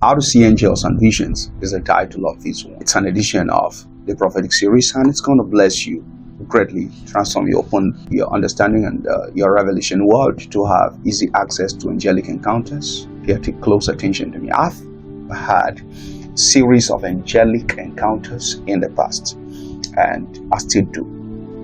How to See Angels and Visions is the title of this one. It's an edition of the Prophetic series, and it's going to bless you greatly, transform you, open your understanding and your revelation world to have easy access to angelic encounters. Pay close attention to me. I've had a series of angelic encounters in the past, and I still do,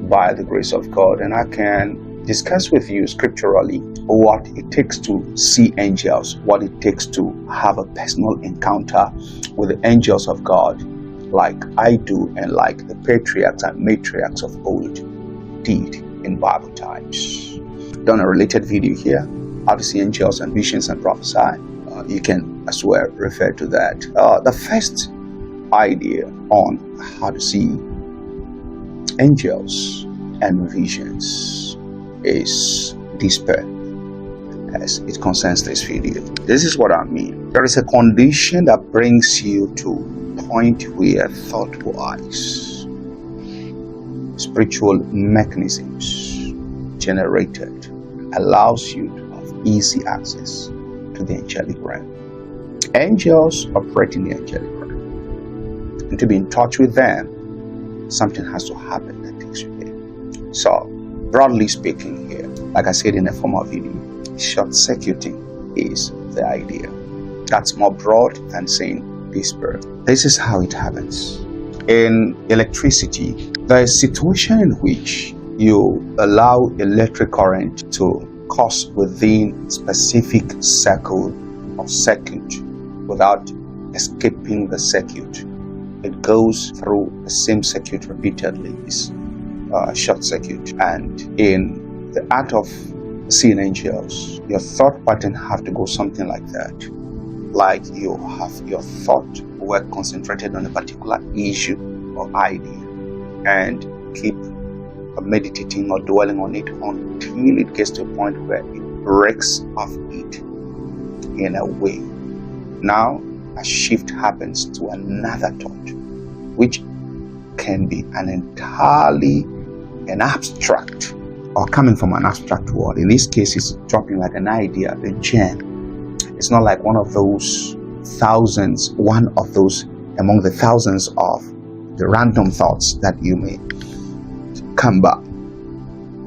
by the grace of God, and I can discuss with you scripturally what it takes to see angels, what it takes to have a personal encounter with the angels of God, like I do and like the patriarchs and matriarchs of old did in Bible times. Done a related video here, how to see angels and visions and prophesy. You can as well refer to that. The first idea on how to see angels and visions is despair, as it concerns this video. This is what I mean. There is a condition that brings you to a point where thought-wise spiritual mechanisms generated allows you to have easy access to the angelic realm. Angels operate in the angelic realm, and to be in touch with them, something has to happen that takes you there. So, broadly speaking here, like I said in a former video, short-circuiting is the idea. That's more broad than saying despair. This is how it happens. In electricity, there is a situation in which you allow electric current to course within specific circle of circuit without escaping the circuit. It goes through the same circuit repeatedly. It's short circuit. And in the art of seeing angels, your thought pattern have to go something like that. Like you have your thought work concentrated on a particular issue or idea and keep meditating or dwelling on it until it gets to a point where it breaks off it in a way. Now a shift happens to another thought, which can be an abstract or coming from an abstract world. In this case, it's dropping like an idea, a gem. It's not like one of those thousands, one of those among the thousands of the random thoughts that you may come by.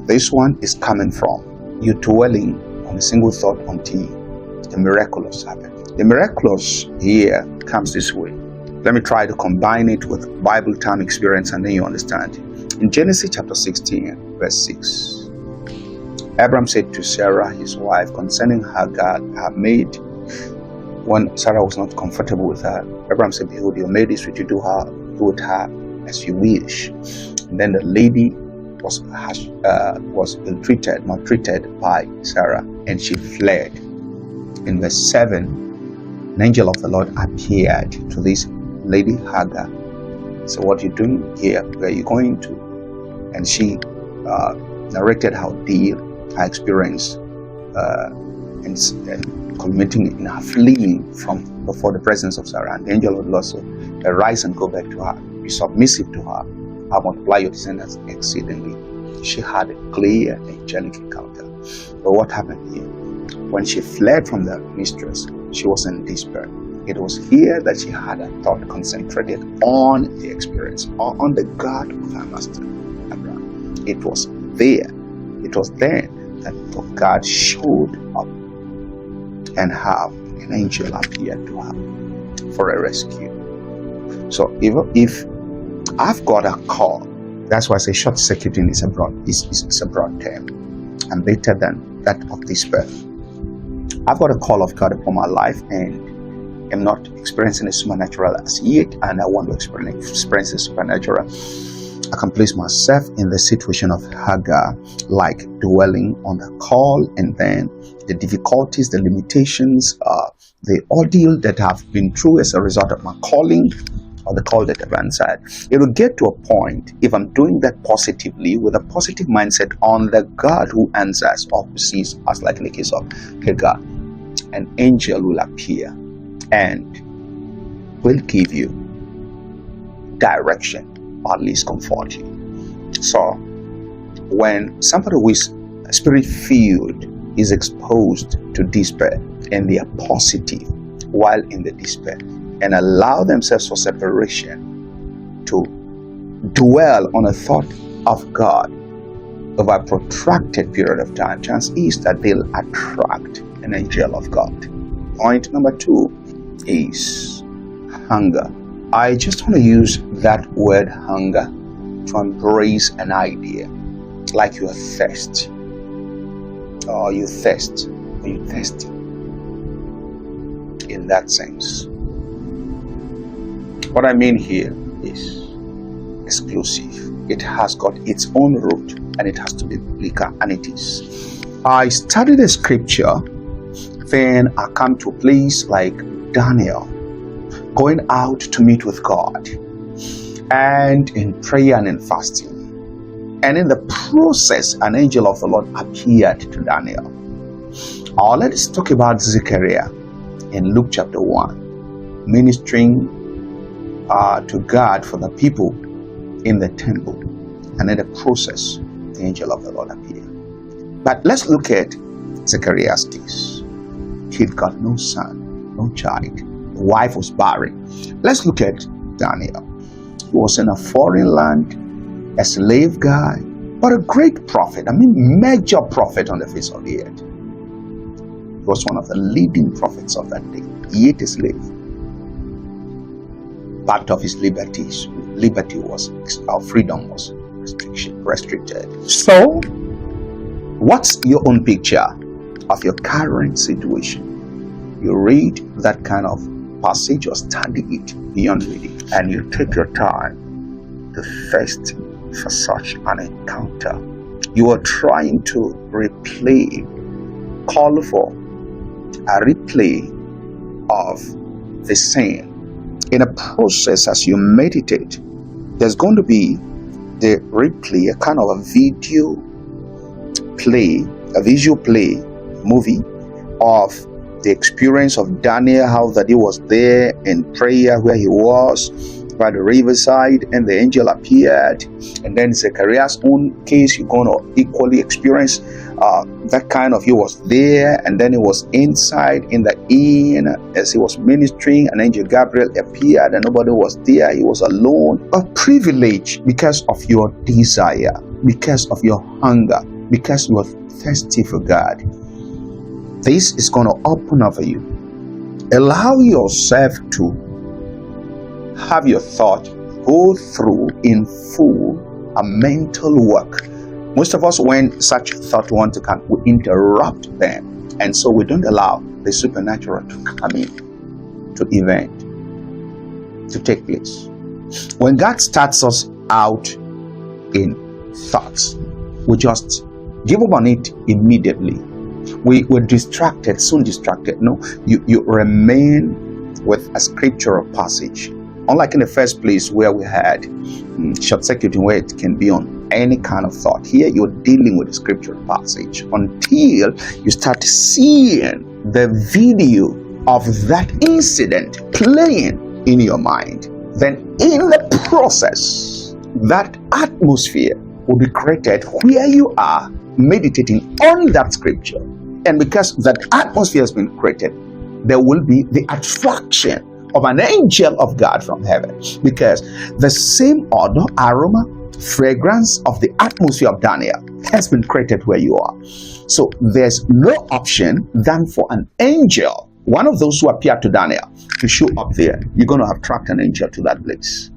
This one is coming from you dwelling on a single thought until the miraculous happens. The miraculous here comes this way. Let me try to combine it with Bible time experience, and then you understand. In Genesis chapter 16, verse 6, Abraham said to Sarah, his wife, concerning Hagar, her maid, when Sarah was not comfortable with her, Abraham said, behold, your maid is with you, do with her as you wish. And then the lady was maltreated by Sarah, and she fled. In verse 7, an angel of the Lord appeared to this lady Hagar. So what are you doing here? Where are you going to? And she narrated how dear her experience and culminating in her fleeing from before the presence of Sarah. And the angel of the Lord said, arise and go back to her. Be submissive to her. I multiply your descendants exceedingly. She had a clear angelic encounter. But what happened here? When she fled from the mistress, she was in despair. It was here that she had a thought concentrated on the experience, or on the God of her master, Abraham. It was there. It was then that God showed up and have an angel appear to her for a rescue. So if I've got a call, that's why I say short-circuiting is a broad term and better than that of despair. I've got a call of God upon my life, and I'm not experiencing a supernatural as yet, and I want to experience a supernatural. I can place myself in the situation of Hagar, like dwelling on the call, and then the difficulties, the limitations, the ordeal that I've been through as a result of my calling, or the call that I've answered. It will get to a point, if I'm doing that positively, with a positive mindset on the God who answers or sees us, like in the case of Hagar, an angel will appear and will give you direction, or at least comfort you. So when somebody who is spirit-filled is exposed to despair and they are positive while in the despair and allow themselves for separation to dwell on a thought of God over a protracted period of time, chance is that they'll attract an angel of God. Point number 2 is hunger. I just want to use that word hunger to embrace an idea, like you are thirsty, or you thirst, or you thirsty. In that sense, what I mean here is exclusive. It has got its own root, and it has to be biblical, and it is. I studied the scripture, then I come to a place like Daniel, going out to meet with God, and in prayer and in fasting. And in the process, an angel of the Lord appeared to Daniel. Let us talk about Zechariah in Luke chapter 1, ministering to God for the people in the temple. And in the process, the angel of the Lord appeared. But let's look at Zechariah's case. He'd got no son, no child. The wife was barren. Let's look at Daniel. He was in a foreign land, a slave guy, but a great prophet. Major prophet on the face of the earth. He was one of the leading prophets of that day, yet a slave. Part of his liberty was, our freedom was restricted. So, what's your own picture of your current situation? You read that kind of passage or study it beyond reading, and you take your time to thirst for such an encounter. You are trying to call for a replay of the same. In a process, as you meditate, there's going to be the replay, a kind of a video play, a visual play, movie of the experience of Daniel, how that he was there in prayer where he was by the riverside, and the angel appeared. And then Zechariah's own case, you're going to equally experience that kind of, he was there, and then he was inside in the inn as he was ministering, and angel Gabriel appeared and nobody was there. He was alone. A privilege because of your desire, because of your hunger, because you are thirsty for God. This is going to open up for you. Allow yourself to have your thought go through in full a mental work. Most of us, when such thought want to come, we interrupt them, and so we don't allow the supernatural to come in, to event, to take place. When God starts us out in thoughts, we just give up on it immediately. We're distracted, soon distracted. No, you remain with a scriptural passage. Unlike in the first place where we had short-circuiting, where it can be on any kind of thought. Here you're dealing with the scriptural passage until you start seeing the video of that incident playing in your mind. Then in the process, that atmosphere will be created where you are meditating on that scripture. And because that atmosphere has been created, there will be the attraction of an angel of God from heaven, because the same odor, aroma, fragrance of the atmosphere of Daniel has been created where you are. So there's no option than for an angel, one of those who appeared to Daniel, to show up there. You're going to attract an angel to that place.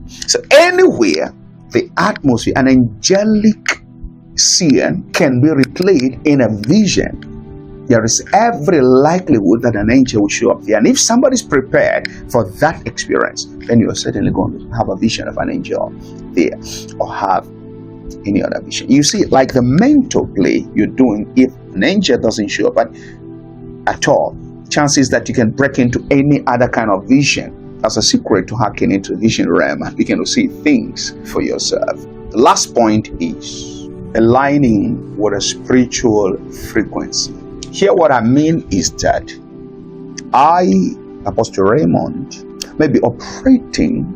So anywhere the atmosphere, an angelic scene can be replayed in a vision, there is every likelihood that an angel will show up there. And if somebody's prepared for that experience, then you're certainly going to have a vision of an angel there, or have any other vision. You see, like the mental play you're doing, if an angel doesn't show up at all, chances that you can break into any other kind of vision as a secret to hacking into the vision realm and begin to see things for yourself. The last point is aligning with a spiritual frequency. Here what I mean is that I, Apostle Raymond, may be operating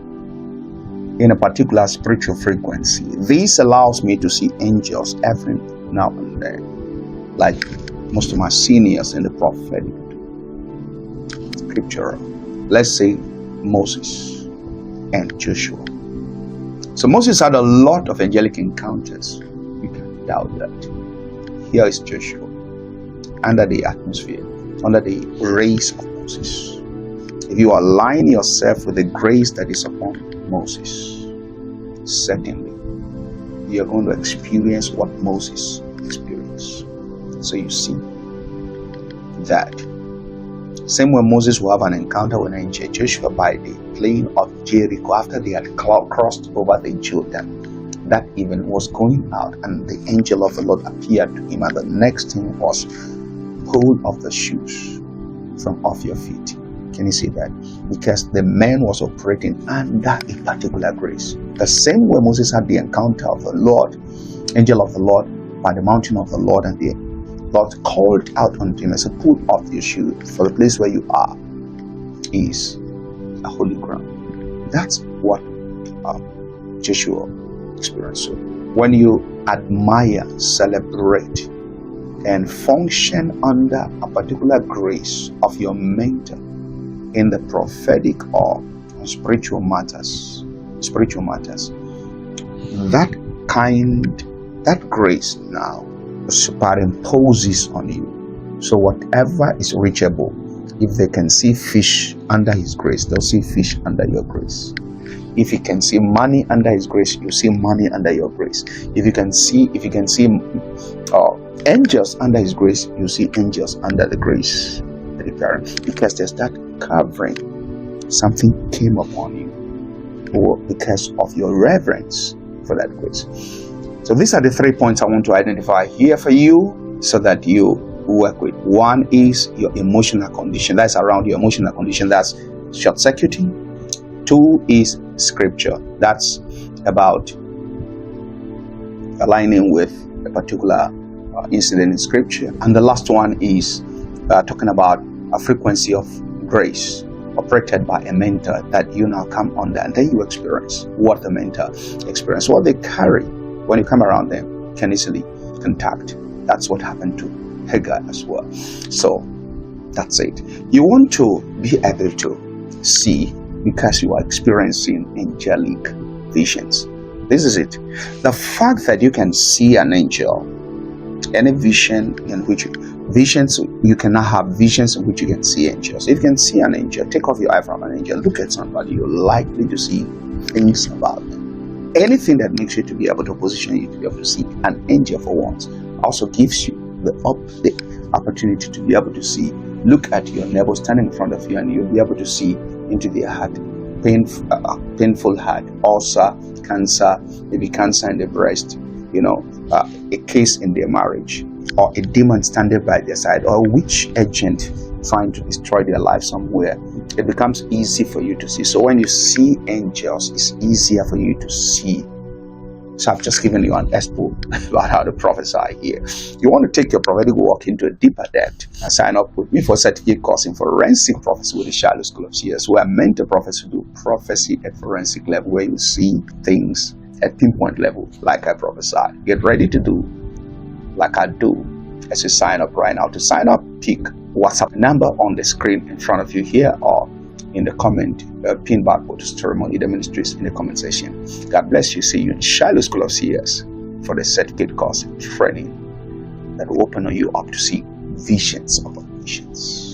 in a particular spiritual frequency. This allows me to see angels every now and then, like most of my seniors in the prophetic. scriptural. Let's say Moses and Joshua. So Moses had a lot of angelic encounters. You can't doubt that. Here is Joshua, under the atmosphere, under the grace of Moses. If you align yourself with the grace that is upon Moses, certainly you're going to experience what Moses experienced. So you see that. Same way Moses will have an encounter with an angel, Joshua, by the plain of Jericho after they had crossed over the Jordan. That even was going out, and the angel of the Lord appeared to him, and the next thing was, pull off the shoes from off your feet. Can you see that? Because the man was operating under a particular grace. The same way Moses had the encounter of the Lord, angel of the Lord, by the mountain of the Lord, and the Lord called out unto him and said, pull off your shoe, for the place where you are is a holy ground. That's what Joshua experienced. So when you admire, celebrate, and function under a particular grace of your mentor in the prophetic or spiritual matters, that grace now superimposes on you. So whatever is reachable, if they can see fish under his grace, they'll see fish under your grace. If you can see money under his grace, you see money under your grace. If you can see angels under his grace, you see angels under the grace. Because there's that covering. Something came upon you, or because of your reverence for that grace. So these are the 3 points I want to identify here for you so that you work with. One is your emotional condition. That's around your emotional condition. That's short-circuiting. 2 is scripture. That's about aligning with a particular incident in scripture. And the last one is talking about a frequency of grace operated by a mentor that you now come under, and then you experience what the mentor experienced. What they carry when you come around them can easily contact. That's what happened to Hagar as well. So that's it. You want to be able to see because you are experiencing angelic visions. This is it. The fact that you can see an angel, any vision in which you cannot have visions in which you can see angels. If you can see an angel, take off your eye from an angel, look at somebody, you're likely to see things about them. Anything that makes you to be able to position you to be able to see an angel for once also gives you the opportunity to be able to see. Look at your neighbor standing in front of you, and you'll be able to see into their heart, painful heart, ulcer, cancer, maybe cancer in the breast, a case in their marriage, or a demon standing by their side, or a witch agent trying to destroy their life somewhere. It becomes easy for you to see. So when you see angels, it's easier for you to see. So I've just given you an expo about how to prophesy here. You want to take your prophetic walk into a deeper depth and sign up with me for a certificate course in forensic prophecy with the Shiloh School of Seers, where I mentor prophets who do prophecy at forensic level, where you see things at pinpoint level like I prophesy. Get ready to do like I do as you sign up right now. To sign up, pick WhatsApp number on the screen in front of you here, or in the comment, pin barcode to Ceremony the Ministries in the comment section. God bless you. See you in Shiloh School of Seers for the certificate course training that will open you up to see visions of visions.